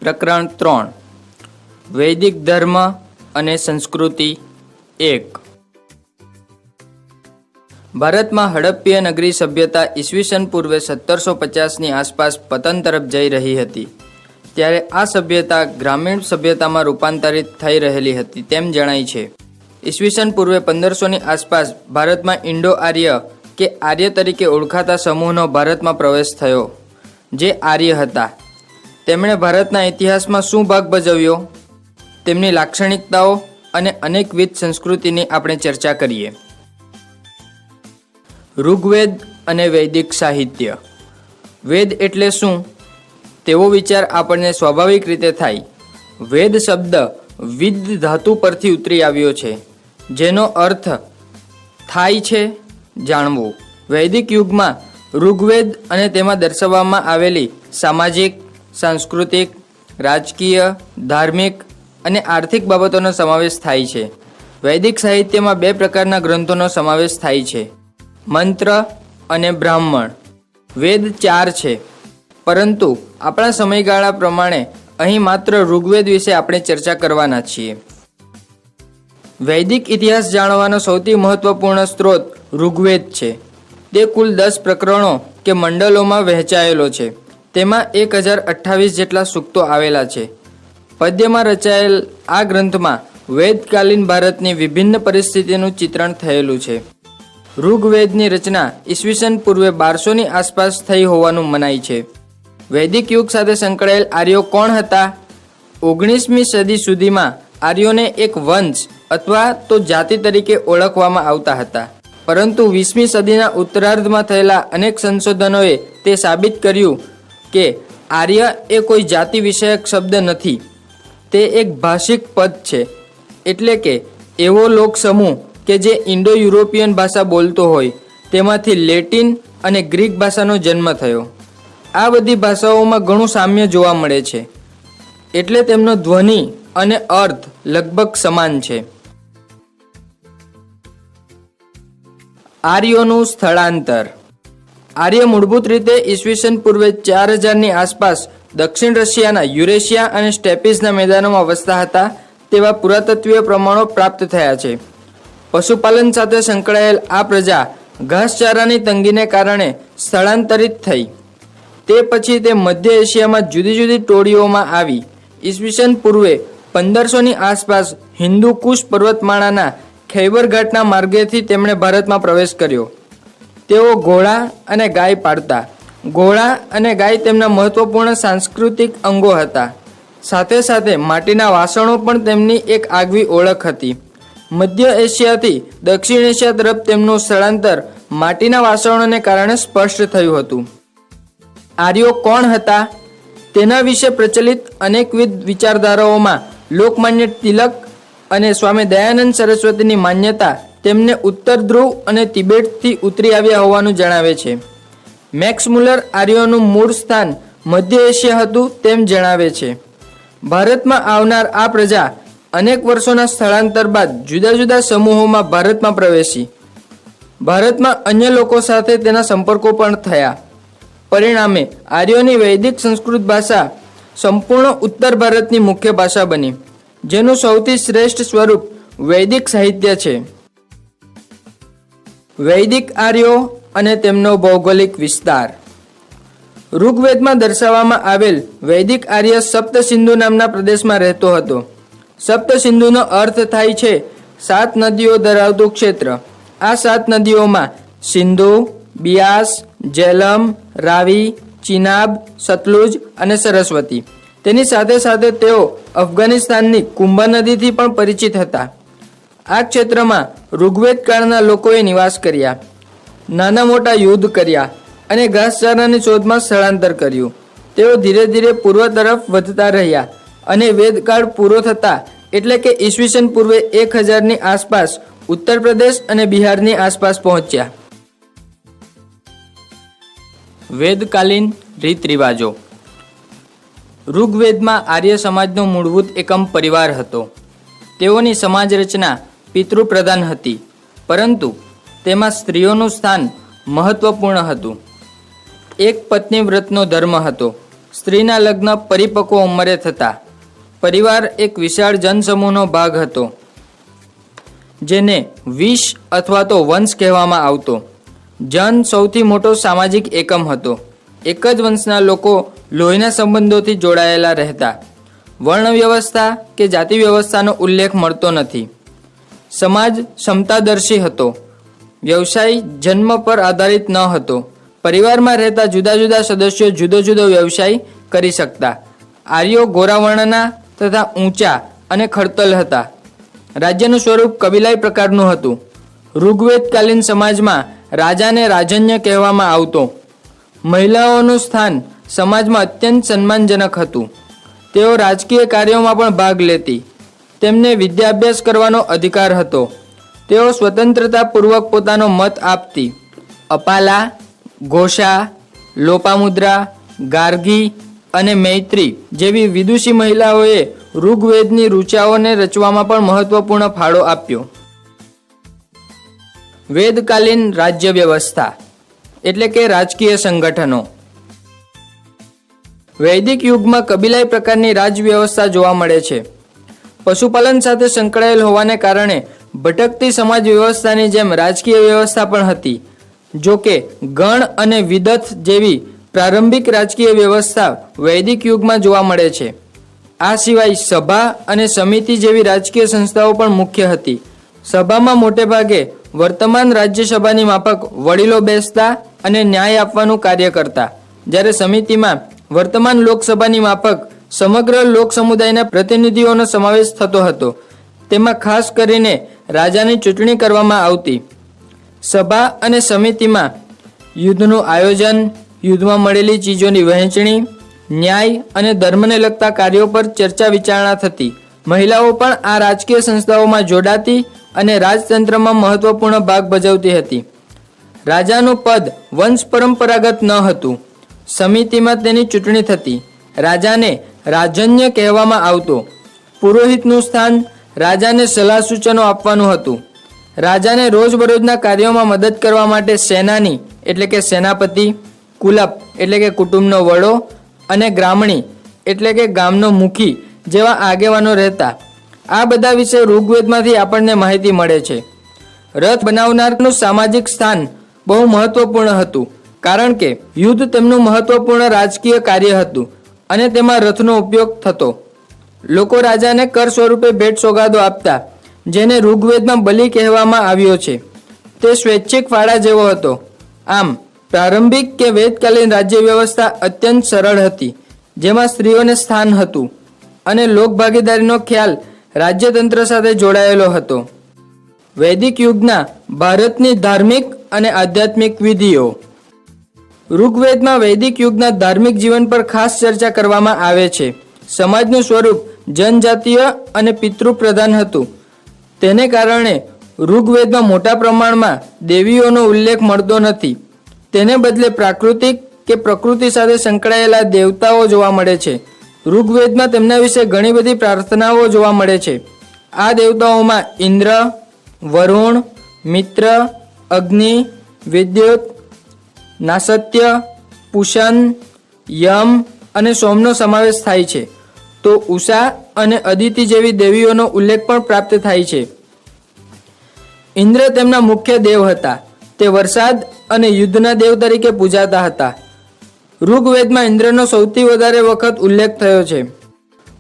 પ્રકરણ 3 વૈદિક ધર્મ અને સંસ્કૃતિ 1 ભારતમાં હડપ્પીય નગરી સભ્યતા ઈસવીસન પૂર્વે 1750ની આસપાસ પતન તરફ જઈ રહી હતી ત્યારે આ સભ્યતા ગ્રામીણ સભ્યતામાં રૂપાંતરિત થઈ રહેલી હતી તેમ જણાય છે. ઈસવીસન પૂર્વે 1500ની આસપાસ ભારતમાં ઇન્ડો આર્ય કે આર્ય તરીકે ઓળખાતા સમૂહનો ભારતમાં પ્રવેશ થયો જે આર્ય હતા. તેમણે ભારતના ઇતિહાસમાં શું ભાગ ભજવ્યો તેમની લાક્ષણિકતાઓ અને અનેકવિધ સંસ્કૃતિની આપણે ચર્ચા કરીએ. ઋગ્વેદ અને વૈદિક સાહિત્ય. વેદ એટલે શું તેવો વિચાર આપણને સ્વાભાવિક રીતે થાય. વેદ શબ્દ વિદ ધાતુ પરથી ઉતરી આવ્યો છે જેનો અર્થ થાય છે જાણવું. વૈદિક યુગમાં ઋગ્વેદ અને તેમાં દર્શાવવામાં આવેલી સામાજિક, સાંસ્કૃતિક, રાજકીય, ધાર્મિક અને આર્થિક બાબતોનો સમાવેશ થાય છે. વૈદિક સાહિત્યમાં 2 પ્રકારના ગ્રંથોનો સમાવેશ થાય છે, મંત્ર અને બ્રાહ્મણ. વેદ 4 છે પરંતુ આપણા સમયગાળા પ્રમાણે અહીં માત્ર ઋગ્વેદ વિશે આપણે ચર્ચા કરવાના છીએ. વૈદિક ઇતિહાસ જાણવાનો સૌથી મહત્વપૂર્ણ સ્ત્રોત ઋગ્વેદ છે. તે કુલ 10 પ્રકરણો કે મંડલોમાં વહેંચાયેલો છે. તેમાં 1028 જેટલા સૂક્તો આવેલા છે. પદ્યમાં રચાયેલ આ ગ્રંથમાં વેદકાલીન ભારતની વિભિન્ન પરિસ્થિતિનું ચિત્રણ થયેલું છે. ઋગ્વેદની રચના ઈસવીસન પૂર્વે 1200ની આસપાસ થઈ હોવાનું મનાય છે. વૈદિક યુગ સાથે સંકળાયેલ આર્યો કોણ હતા? 19મી સદી સુધીમાં આર્યોને એક વંશ અથવા તો જાતિ તરીકે ઓળખવામાં આવતા હતા, પરંતુ 20મી સદીના ઉત્તરાર્ધમાં થયેલા અનેક સંશોધનોએ તે સાબિત કર્યું કે આર્ય એ કોઈ જાતિ વિષયક શબ્દ નથી, તે એક ભાષિક પદ છે. એટલે કે એવો લોક સમૂહ કે જે ઇન્ડો યુરોપિયન ભાષા બોલતો હોય તેમાંથી લેટિન અને ગ્રીક ભાષાનો જન્મ થયો. આ બધી ભાષાઓમાં ઘણું સામ્ય જોવા મળે છે, એટલે તેમનો ધ્વનિ અને અર્થ લગભગ સમાન છે. આર્યોનું સ્થળાંતર. આર્ય મૂળભૂત રીતે ઈસવીસન પૂર્વે 4000ની આસપાસ દક્ષિણ રશિયાના યુરેશિયા અને સ્ટેપિસના મેદાનોમાં વસતા હતા તેવા પુરાતત્વીય પ્રમાણો પ્રાપ્ત થયા છે. પશુપાલન સાથે સંકળાયેલ આ પ્રજા ઘાસચારાની તંગીને કારણે સ્થળાંતરિત થઈ. તે પછી તે મધ્ય એશિયામાં જુદી જુદી ટોળીઓમાં આવી. ઈસવીસન પૂર્વે 1500ની આસપાસ હિન્દુ કુશ પર્વતમાળાના ખૈબર ઘાટના માર્ગેથી તેમણે ભારતમાં પ્રવેશ કર્યો. તેઓ ઘોડા અને ગાય પાળતા. ઘોડા અને ગાય તેમના મહત્વપૂર્ણ સાંસ્કૃતિક અંગો હતા. સાથે સાથે માટીના વાસણો પણ તેમની એક આગવી ઓળખ હતી. મધ્ય એશિયાથી દક્ષિણ એશિયા તરફ તેમનું સ્થળાંતર માટીના વાસણોને કારણે સ્પષ્ટ થયું હતું. આર્યો કોણ હતા તેના વિશે પ્રચલિત અનેકવિધ વિચારધારાઓમાં લોકમાન્ય તિલક અને સ્વામી દયાનંદ સરસ્વતીની માન્યતા તેમને ઉત્તર ધ્રુવ અને તિબેટથી ઉતરી આવ્યા હોવાનું જણાવે છે. મેક્સ મુલર આર્યોનું મૂળ સ્થાન મધ્ય એશિયા હતું તેમ જણાવે છે. ભારતમાં આવનાર આ પ્રજા અનેક વર્ષોના સ્થળાંતર બાદ જુદા જુદા સમૂહોમાં ભારતમાં પ્રવેશી. ભારતમાં અન્ય લોકો સાથે તેના સંપર્કો પણ થયા. પરિણામે આર્યોની વૈદિક સંસ્કૃત ભાષા સંપૂર્ણ ઉત્તર ભારતની મુખ્ય ભાષા બની, જેનું સૌથી શ્રેષ્ઠ સ્વરૂપ વૈદિક સાહિત્ય છે. વૈદિક આર્યો અને તેમનો ભૌગોલિક વિસ્તાર. ઋગ્વેદમાં દર્શાવવામાં આવેલ વૈદિક આર્ય સપ્ત સિંધુ નામના પ્રદેશમાં રહેતો હતો. સપ્ત સિંધુનો અર્થ થાય છે 7 નદીઓ ધરાવતું ક્ષેત્ર. આ 7 નદીઓમાં સિંધુ, બિયાસ, જેલમ, રાવી, ચિનાબ, સતલુજ અને સરસ્વતી. તેની સાથે સાથે તેઓ અફઘાનિસ્તાનની કુંભા નદીથી પણ પરિચિત હતા. આ ક્ષેત્રમાં ઋગ્વેદ કાળના લોકોએ નિવાસ કર્યા, નાના મોટા યુદ્ધ કર્યા અને ઘાસચારાની શોધમાં સ્થળાંતર કર્યું. તેઓ ધીરે ધીરે પૂર્વ તરફ વધતા રહ્યા અને વેદકાળ પૂરો થતા એટલે કે ઈસવીસન પૂર્વે 1000ની આસપાસ ઉત્તર પ્રદેશ અને બિહારની આસપાસ પહોંચ્યા. વેદકાલીન રીત રિવાજો. ઋગ્વેદમાં આર્ય સમાજનો મૂળભૂત એકમ પરિવાર હતો. તેઓની સમાજ રચના પિતૃપ્રધાન હતી, પરંતુ તેમાં સ્ત્રીઓનું સ્થાન મહત્વપૂર્ણ હતું. એક પત્ની વ્રતનો ધર્મ હતો. સ્ત્રીના લગ્ન પરિપક્વ ઉંમરે થતા. પરિવાર એક વિશાળ જનસમૂહનો ભાગ હતો જેને વિશ અથવા તો વંશ કહેવામાં આવતો. જન સૌથી મોટો સામાજિક એકમ હતો. એક જ વંશના લોકો લોહીના સંબંધોથી જોડાયેલા રહેતા. વર્ણ વ્યવસ્થા કે જાતિ વ્યવસ્થાનો ઉલ્લેખ મળતો નથી. સમાજ ક્ષમતાદર્શી હતો. વ્યવસાય જન્મ પર આધારિત ન હતો. પરિવારમાં રહેતા જુદા જુદા સદસ્યો જુદો જુદો વ્યવસાય કરી શકતા. આર્યો ગોરા વર્ણના તથા ઊંચા અને ખડતલ હતા. રાજ્યનું સ્વરૂપ કબીલાઈ પ્રકારનું હતું. ઋગ્વેદકાલીન સમાજમાં રાજાને રાજન્ય કહેવામાં આવતો. મહિલાઓનું સ્થાન સમાજમાં અત્યંત સન્માનજનક હતું. તેઓ રાજકીય કાર્યોમાં પણ ભાગ લેતી. તેમને વિદ્યાભ્યાસ કરવાનો અધિકાર હતો. તેઓ સ્વતંત્રતાપૂર્વક પોતાનો મત આપતી. અપાલા, ઘોષા, લોપામુદ્રા, ગાર્ગી અને મૈત્રી જેવી વિદુષી મહિલાઓએ ઋગ્વેદની ઋચાઓને રચવામાં પણ મહત્વપૂર્ણ ફાળો આપ્યો. વેદકાલીન રાજ્ય વ્યવસ્થા એટલે કે રાજકીય સંગઠનો. વૈદિક યુગમાં કબીલાઈ પ્રકારની રાજ વ્યવસ્થા જોવા મળે છે. પશુપાલન સાથે સંકળાયેલ હોવાને કારણે ભટકતી સમાજ વ્યવસ્થાની જેમ રાજકીય વ્યવસ્થા પણ હતી. જો કે ગણ અને વિદથ જેવી પ્રારંભિક રાજકીય વ્યવસ્થા વૈદિક યુગમાં જોવા મળે છે. આ સિવાય સભા અને સમિતિ જેવી રાજકીય સંસ્થાઓ પણ મુખ્ય હતી. સભામાં મોટે ભાગે વર્તમાન રાજ્યસભાની માફક વડીલો બેસતા અને ન્યાય આપવાનું કાર્ય કરતા, જ્યારે સમિતિમાં વર્તમાન લોકસભાની માફક સમગ્ર લોક સમુદાયના પ્રતિનિધિઓનો સમાવેશ થતો હતો. તેમાં ખાસ કરીને રાજાની ચૂંટણી કરવામાં આવતી. સભા અને સમિતિમાં યુદ્ધનું આયોજન, યુદ્ધમાં મળેલી ચીજોની વહેંચણી, ન્યાય અને ધર્મને લગતા કાર્યો પર ચર્ચા વિચારણા થતી. મહિલાઓ પણ આ રાજકીય સંસ્થાઓમાં જોડાતી અને રાજતંત્રમાં મહત્વપૂર્ણ ભાગ ભજવતી હતી. રાજાનું પદ વંશ પરંપરાગત ન હતું. સમિતિમાં તેની ચૂંટણી થતી. રાજાને રાજન્ય કહેવામાં આવતો. પુરોહિતનું સ્થાન રાજાને સલાહ સૂચનો આપવાનું હતું. રાજાને રોજબરોજના કાર્યોમાં મદદ કરવા માટે સેનાની એટલે કે સેનાપતિ, કુલપ એટલે કે કુટુંબનો વડો અને ગ્રામણી એટલે કે ગામનો મુખી જેવા આગેવાનો રહેતા. આ બધા વિશે ઋગ્વેદમાંથી આપણને માહિતી મળે છે. રથ બનાવનારનું સામાજિક સ્થાન બહુ મહત્વપૂર્ણ હતું, કારણ કે યુદ્ધ તેમનું મહત્વપૂર્ણ રાજકીય કાર્ય હતું અને તેમાં રથનો ઉપયોગ થતો. લોકો રાજાને કર સ્વરૂપે ભેટ સોગાદો આપતા, જેને ઋગ્વેદમાં બલિ કહેવામાં આવ્યો છે. તે સ્વૈચ્છિક ફાળા જેવો હતો. આમ પ્રારંભિક કે વેદકાલીન રાજ્ય વ્યવસ્થા અત્યંત સરળ હતી, જેમાં સ્ત્રીઓને સ્થાન હતું અને લોકભાગીદારીનો ખ્યાલ રાજ્યતંત્ર સાથે જોડાયેલો હતો. વૈદિક યુગના ભારતની ધાર્મિક અને આધ્યાત્મિક વિધિઓ. ઋગ્વેદમાં વૈદિક યુગના ધાર્મિક જીવન પર ખાસ ચર્ચા કરવામાં આવે છે. સમાજનું સ્વરૂપ જનજાતીય અને પિતૃપ્રધાન હતું. તેને કારણે ઋગ્વેદમાં મોટા પ્રમાણમાં દેવીઓનો ઉલ્લેખ મળતો નથી. તેને બદલે પ્રાકૃતિક કે પ્રકૃતિ સાથે સંકળાયેલા દેવતાઓ જોવા મળે છે. ઋગ્વેદમાં તેમના વિશે ઘણી બધી પ્રાર્થનાઓ જોવા મળે છે. આ દેવતાઓમાં ઇન્દ્ર, વરુણ, મિત્ર, અગ્નિ, વિદ્યુત, નાસત્ય, પુશન, યમ અને સોમનો સમાવેશ થાય છે. તો ઉષા અને અદિતિ જેવી દેવીઓનો ઉલ્લેખ પણ પ્રાપ્ત થાય છે. ઇન્દ્ર તેમના મુખ્ય દેવ હતા. તે વરસાદ અને યુદ્ધના દેવ તરીકે પૂજાતા હતા. ઋગ્વેદમાં ઇન્દ્રનો સૌથી વધારે વખત ઉલ્લેખ થયો છે.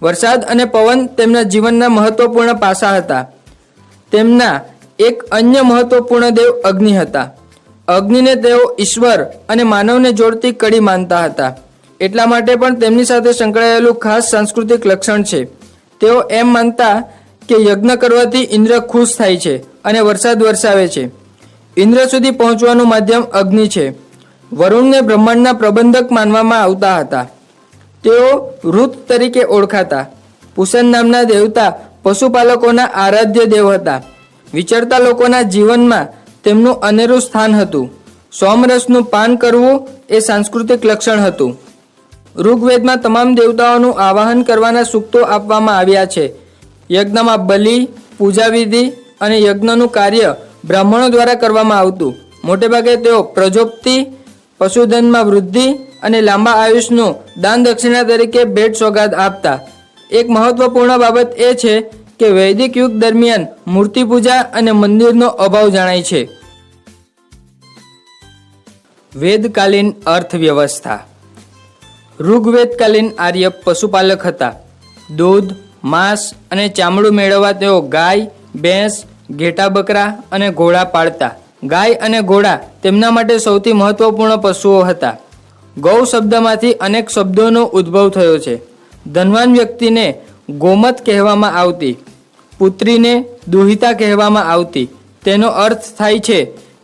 વરસાદ અને પવન તેમના જીવનના મહત્વપૂર્ણ પાસા હતા. તેમના એક અન્ય મહત્વપૂર્ણ દેવ અગ્નિ હતા. અગ્નિને તેઓ ઈશ્વર અને માનવને જોડતી કડી માનતા હતા. એટલા માટે પણ તેમની સાથે સંકળાયેલું ખાસ સાંસ્કૃતિક લક્ષણ છે. તેઓ એમ માનતા કે યજ્ઞ કરવાથી ઇન્દ્ર ખુશ થાય છે અને વરસાદ વરસાવે છે. ઇન્દ્ર સુધી પહોંચવાનું માધ્યમ અગ્નિ છે. વરુણને બ્રહ્માંડના પ્રબંધક માનવામાં આવતા હતા. તેઓ ઋત તરીકે ઓળખાતા. પુષન નામના દેવતા પશુપાલકોના આરાધ્ય દેવ હતા. વિચરતા લોકોના જીવનમાં તેમનું અનેરું સ્થાન હતું. સોમરસનું પાન કરવું એ સાંસ્કૃતિક લક્ષણ હતું. ઋગ્વેદમાં તમામ દેવતાઓનું આવાહન કરવાના સૂક્તો આપવામાં આવ્યા છે. યજ્ઞમાં બલિ, પૂજાવિધિ અને યજ્ઞનું કાર્ય બ્રાહ્મણો દ્વારા કરવામાં આવતું. મોટેભાગે તેઓ પ્રજોપતિ, પશુધનમાં વૃદ્ધિ અને લાંબા આયુષનું દાન દક્ષિણા તરીકે ભેટ સોગાદ આપતા. એક મહત્વપૂર્ણ બાબત એ છે કે વૈદિક યુગ દરમિયાન મૂર્તિ પૂજા અને મંદિરનો અભાવ જણાય છે. વેદકાલીન અર્થવ્યવસ્થા. ઋગ્વેદકાલીન આર્ય પશુપાલક હતા. દૂધ, માંસ અને ચામડું મેળવવા તેઓ ગાય, ભેંસ, ઘેટા બકરા અને ઘોડા પાળતા. ગાય અને ઘોડા તેમના માટે સૌથી મહત્વપૂર્ણ પશુઓ હતા. ગૌ શબ્દમાંથી અનેક શબ્દોનો ઉદ્ભવ થયો છે. ધનવાન વ્યક્તિને ગોમત કહેવામાં આવતી, પુત્રીને દુહિતા કહેવામાં આવતી. તેનો અર્થ થાય છે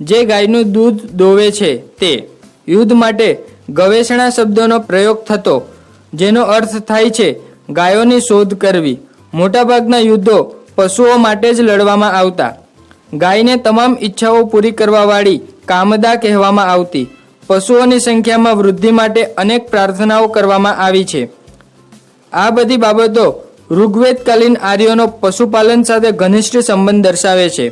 જે ગાયનું દૂધ દોવે છે તે. યુદ્ધ માટે ગવેષણા શબ્દનો પ્રયોગ થતો, જેનો અર્થ થાય છે ગાયોની શોધ કરવી. મોટાભાગના યુદ્ધો પશુઓ માટે જ લડવામાં આવતા. ગાયને તમામ ઈચ્છાઓ પૂરી કરવાવાળી કામદા કહેવામાં આવતી. પશુઓની સંખ્યામાં વૃદ્ધિ માટે અનેક પ્રાર્થનાઓ કરવામાં આવી છે. આ બધી બાબતો ઋગ્વેદકાલીન આર્યોનો પશુપાલન સાથે ઘનિષ્ઠ સંબંધ દર્શાવે છે.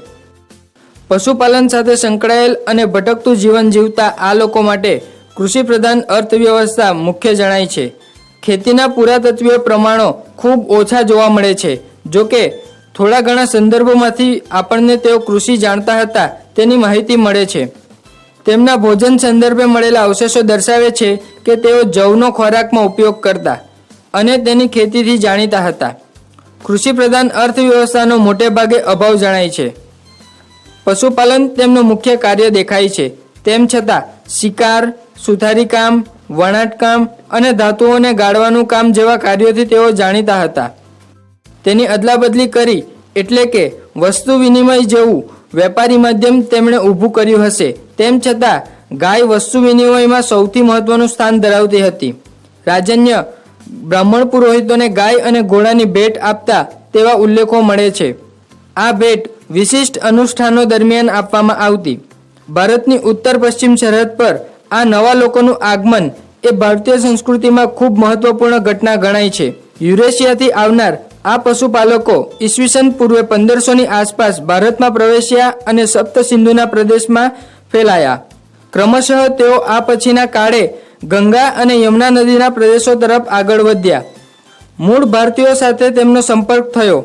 પશુપાલન સાથે સંકળાયેલ અને ભટકતું જીવન જીવતા આ લોકો માટે કૃષિ પ્રધાન અર્થવ્યવસ્થા મુખ્ય જણાય છે. ખેતીના પુરાતત્વીય પ્રમાણો ખૂબ ઓછા જોવા મળે છે. જોકે થોડા ઘણા સંદર્ભોમાંથી આપણને તેઓ કૃષિ જાણતા હતા તેની માહિતી મળે છે. તેમના ભોજન સંદર્ભે મળેલા અવશેષો દર્શાવે છે કે તેઓ જવનો ખોરાકમાં ઉપયોગ કરતા અને તેની ખેતીથી જાણીતા હતા. કૃષિ પ્રધાન અર્થવ્યવસ્થાનો મોટે ભાગે અભાવ જણાય છે. પશુપાલન તેમનું મુખ્ય કાર્ય દેખાય છે. તેમ છતાં શિકાર, સુથારી કામ, વણાટકામ અને ધાતુઓને ગાળવાનું કામ જેવા કાર્યોથી તેઓ જાણીતા હતા. તેની અદલાબદલી કરી એટલે કે વસ્તુ વિનિમય જેવું વેપારી માધ્યમ તેમણે ઊભું કર્યું હશે. તેમ છતાં ગાય વસ્તુ વિનિમયમાં સૌથી મહત્વનું સ્થાન ધરાવતી હતી. રાજન્ય બ્રાહ્મણ પુરોહિતોને ગાય અને ઘોડાની ભેટ આપતા તેવા ઉલ્લેખો મળે છે. આ ભેટ વિશિષ્ટ અનુષ્ઠાનો દરમિયાન આપવામાં આવતી. ભારતની ઉત્તર પશ્ચિમ સરહદ પર આ નવા લોકોનું આગમન એ ભારતીય સંસ્કૃતિમાં ખૂબ મહત્વપૂર્ણ ઘટના ગણાય છે. યુરેશિયાથી આવનાર આ પશુપાલકો ઈસવીસન પૂર્વે 1500ની આસપાસ ભારતમાં પ્રવેશ્યા અને સપ્ત સિંધુના પ્રદેશમાં ફેલાયા. ક્રમશઃ તેઓ આ પછીના કાળે ગંગા અને યમુના નદીના પ્રદેશો તરફ આગળ વધ્યા. મૂળ ભારતીયો સાથે તેમનો સંપર્ક થયો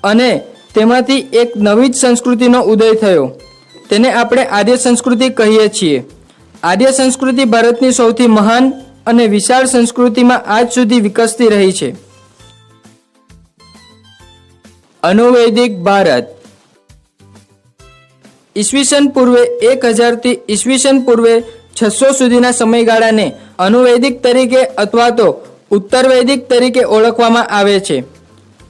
અને તેમાંથી એક નવી જ સંસ્કૃતિનો ઉદય થયો. તેને આપણે આર્ય સંસ્કૃતિ કહીએ છીએ. આર્ય સંસ્કૃતિ ભારતની સૌથી મહાન અને વિશાળ સંસ્કૃતિમાં આજ સુધી વિકસતી રહી છે. અનુવૈદિક ભારત. ઈસવીસન પૂર્વે 1000 થી ઈસવીસન પૂર્વે 600 સુધીના સમયગાળાને અનુવૈદિક તરીકે અથવા તો ઉત્તરવૈદિક તરીકે ઓળખવામાં આવે છે.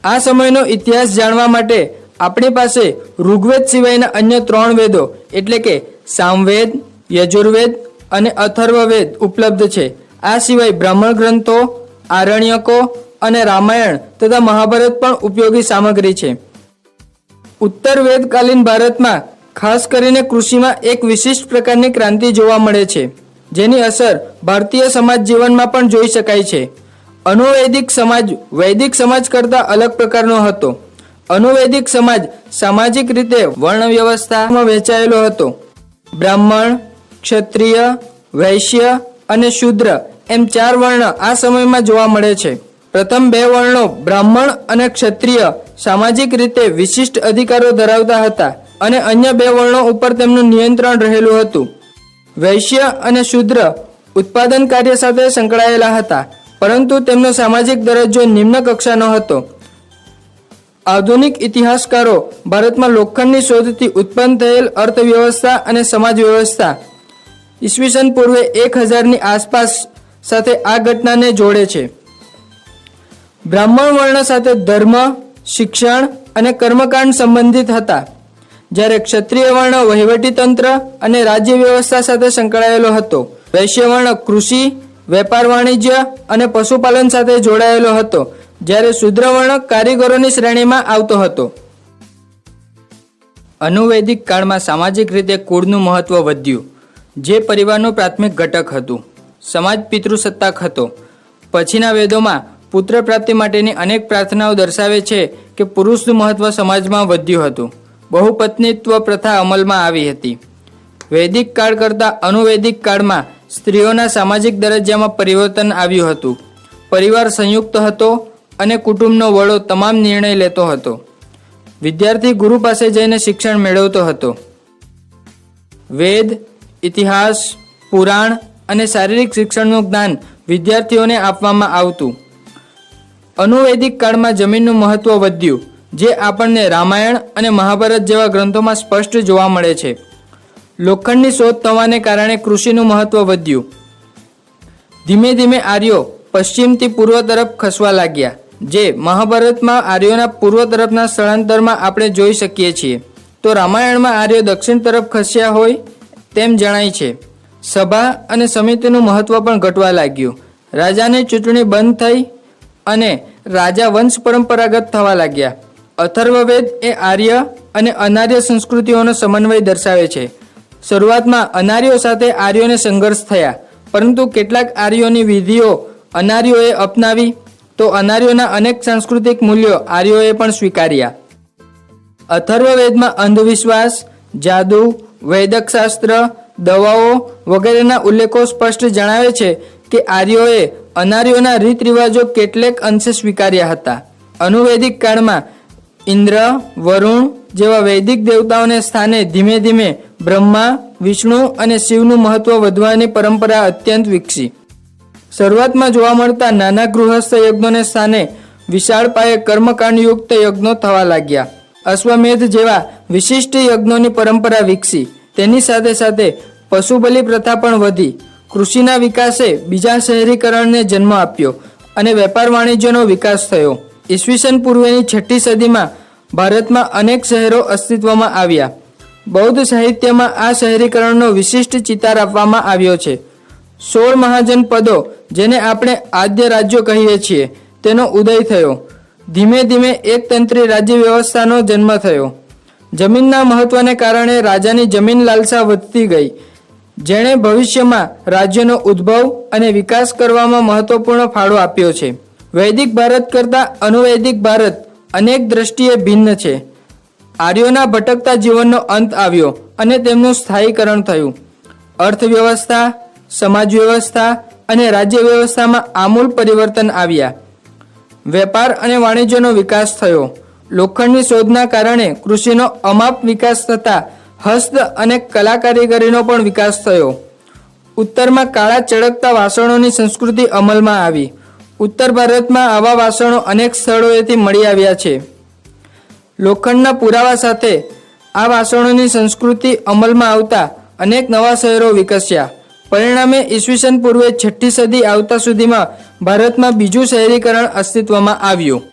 આ સમયનો ઇતિહાસ જાણવા માટે આપણી પાસે ઋગ્વેદ સિવાયના અન્ય 3 વેદો એટલે કે સામવેદ, યજુર્વેદ અને અથર્વવેદ ઉપલબ્ધ છે. આ સિવાય બ્રાહ્મણ ગ્રંથો, આરણ્યકો અને રામાયણ તથા મહાભારત પણ ઉપયોગી સામગ્રી છે. ઉત્તર વેદકાલીન ભારતમાં ખાસ કરીને કૃષિમાં એક વિશિષ્ટ પ્રકારની ક્રાંતિ જોવા મળે છે, જેની અસર ભારતીય સમાજ જીવનમાં પણ જોઈ શકાય છે. અનુવૈદિક સમાજ વૈદિક સમાજ કરતાં અલગ પ્રકારનો હતો. અનુવૈદિક સમાજ સામાજિક રીતે વર્ણ વ્યવસ્થામાં વહેંચાયેલો હતો. બ્રાહ્મણ, ક્ષત્રિય, વૈશ્ય અને શૂદ્ર એમ 4 વર્ણ આ સમયમાં જોવા મળે છે. પ્રથમ 2 વર્ણો બ્રાહ્મણ અને ક્ષત્રિય સામાજિક રીતે વિશિષ્ટ અધિકારો ધરાવતા હતા અને અન્ય 2 વર્ણો ઉપર તેમનું નિયંત્રણ રહેલું હતું. વૈશ્ય અને શૂદ્ર ઉત્પાદન કાર્ય સાથે સંકળાયેલા હતા, પરંતુ તેમનો સામાજિક દરજ્જો નિમ્ન કક્ષાનો હતો. આધુનિક ઇતિહાસકારો ભારતમાં લોખંડની શોધથી ઉત્પન્ન થયેલ અર્થવ્યવસ્થા અને સમાજ વ્યવસ્થા ઈસવીસન પૂર્વે 1000ની આસપાસ સાથે આ ઘટનાને જોડે છે. બ્રાહ્મણ વર્ણ સાથે ધર્મ, શિક્ષણ અને કર્મકાંડ સંબંધિત હતા, જ્યારે ક્ષત્રિય વર્ણ વહીવટી તંત્ર અને રાજ્ય વ્યવસ્થા સાથે સંકળાયેલો હતો. વૈશ્ય વર્ણ કૃષિ, વેપાર વાણિજ્ય અને પશુપાલન સાથે જોડાયેલો હતો, જ્યારે શૂદ્ર વર્ણ કારીગરોની શ્રેણીમાં આવતો હતો. અનુવૈદિક કાળમાં સામાજિક રીતે કુળનું મહત્વ વધ્યું, જે પરિવારનું પ્રાથમિક ઘટક હતું. સમાજ પિતૃસત્તાક હતો. પછીના વેદોમાં પુત્ર પ્રાપ્તિ માટેની અનેક પ્રાર્થનાઓ દર્શાવે છે કે પુરુષનું મહત્વ સમાજમાં વધ્યું હતું. બહુપત્નીત્વ પ્રથા અમલમાં આવી હતી. વૈદિક કાળ કરતાં અનુવૈદિક કાળમાં સ્ત્રીઓના સામાજિક દરજ્જામાં પરિવર્તન આવ્યું હતું. પરિવાર સંયુક્ત હતો અને કુટુંબનો વડો તમામ નિર્ણય લેતો હતો. વિદ્યાર્થી ગુરુ પાસે જઈને શિક્ષણ મેળવતો હતો. વેદ, ઇતિહાસ, પુરાણ અને શારીરિક શિક્ષણનું જ્ઞાન વિદ્યાર્થીઓને આપવામાં આવતું. અનુવૈદિક કાળમાં જમીનનું મહત્વ વધ્યું, જે આપણને રામાયણ અને મહાભારત જેવા ગ્રંથોમાં સ્પષ્ટ જોવા મળે છે. લોખંડની શોધ થવાને કારણે કૃષિનું મહત્વ વધ્યું. ધીમે ધીમે આર્યો પશ્ચિમથી પૂર્વ તરફ ખસવા લાગ્યા, જે મહાભારતમાં આર્યોના પૂર્વ તરફના સ્થળાંતરમાં આપણે જોઈ શકીએ છીએ. તો રામાયણમાં આર્યો દક્ષિણ તરફ ખસ્યા હોય તેમ જણાય છે. સભા અને સમિતિનું મહત્વ પણ ઘટવા લાગ્યું. રાજાની ચૂંટણી બંધ થઈ અને રાજા વંશ પરંપરાગત થવા લાગ્યા. અથર્વવેદ એ આર્ય અને અનાર્ય સંસ્કૃતિઓનો સમન્વય દર્શાવે છે. શરૂઆતમાં અનાર્યો સાથે આર્યોને સંઘર્ષ થયા, પરંતુ કેટલાક આર્યોની વિધિઓ અનાર્યોએ અપનાવી, તો અનાર્યોના અનેક સાંસ્કૃતિક મૂલ્યો આર્યોએ પણ સ્વીકાર્યા. અથર્વવેદમાં અંધવિશ્વાસ, જાદુ, વૈદક શાસ્ત્ર, દવાઓ વગેરેના ઉલ્લેખો સ્પષ્ટ જણાવે છે કે આર્યોએ અનાર્યોના રીત રિવાજો કેટલેક અંશે સ્વીકાર્યા હતા. અનુવૈદિક કાળમાં ઇન્દ્ર, વરુણ જેવા વૈદિક દેવતાઓને સ્થાને ધીમે ધીમે બ્રહ્મા, વિષ્ણુ અને શિવનું મહત્વ વધવાની પરંપરા અત્યંત વિકસી. શરૂઆતમાં જોવા મળતા નાના ગૃહસ્થ યજ્ઞોને સ્થાને વિશાળ પાયે કર્મકાંડયુક્ત યજ્ઞો થવા લાગ્યા. અશ્વમેધ જેવા વિશિષ્ટ યજ્ઞોની પરંપરા વિકસી. તેની સાથે સાથે પશુબલિ પ્રથા પણ વધી. કૃષિના વિકાસે બીજા શહેરીકરણને જન્મ આપ્યો અને વેપાર વાણિજ્યનો વિકાસ થયો. ઈસવીસન પૂર્વેની 6ઠી સદીમાં ભારતમાં અનેક શહેરો અસ્તિત્વમાં આવ્યા. બૌદ્ધ સાહિત્યમાં આ શહેરીકરણનો વિશિષ્ટ ચિતાર આપવામાં આવ્યો છે. 16 મહાજનપદો, જેને આપણે આદ્ય રાજ્યો કહીએ છીએ, તેનો ઉદય થયો. ધીમે ધીમે એકતંત્રી રાજ્ય વ્યવસ્થાનો જન્મ થયો. જમીનના મહત્વને કારણે રાજાની જમીન લાલસા વધતી ગઈ, જેણે ભવિષ્યમાં રાજ્યનો ઉદ્ભવ અને વિકાસ કરવામાં મહત્વપૂર્ણ ફાળો આપ્યો છે. વૈદિક ભારત કરતાં અનુવૈદિક ભારત અનેક દ્રષ્ટિએ ભિન્ન છે. આર્યોના ભટકતા જીવનનો અંત આવ્યો અને તેમનું સ્થાયીકરણ થયું. અર્થવ્યવસ્થા, સમાજ વ્યવસ્થા અને રાજ્ય વ્યવસ્થામાં આમૂલ પરિવર્તન આવ્યા. વેપાર અને વાણિજ્યનો વિકાસ થયો. લોખંડની શોધના કારણે કૃષિનો અમાપ વિકાસ થતાં હસ્ત અને કલા કારીગરીનો પણ વિકાસ થયો. ઉત્તરમાં કાળા ચળકતા વાસણોની સંસ્કૃતિ અમલમાં આવી. ઉત્તર ભારતમાં આવા વાસણો અનેક સ્થળોએથી મળી આવ્યા છે. લોખંડના પુરાવા સાથે આ વાસણોની સંસ્કૃતિ અમલમાં આવતા અનેક નવા શહેરો વિકસ્યા. પરિણામે ઈસવીસન પૂર્વે 6ઠી સદી આવતા સુધીમાં ભારતમાં બીજું શહેરીકરણ અસ્તિત્વમાં આવ્યું.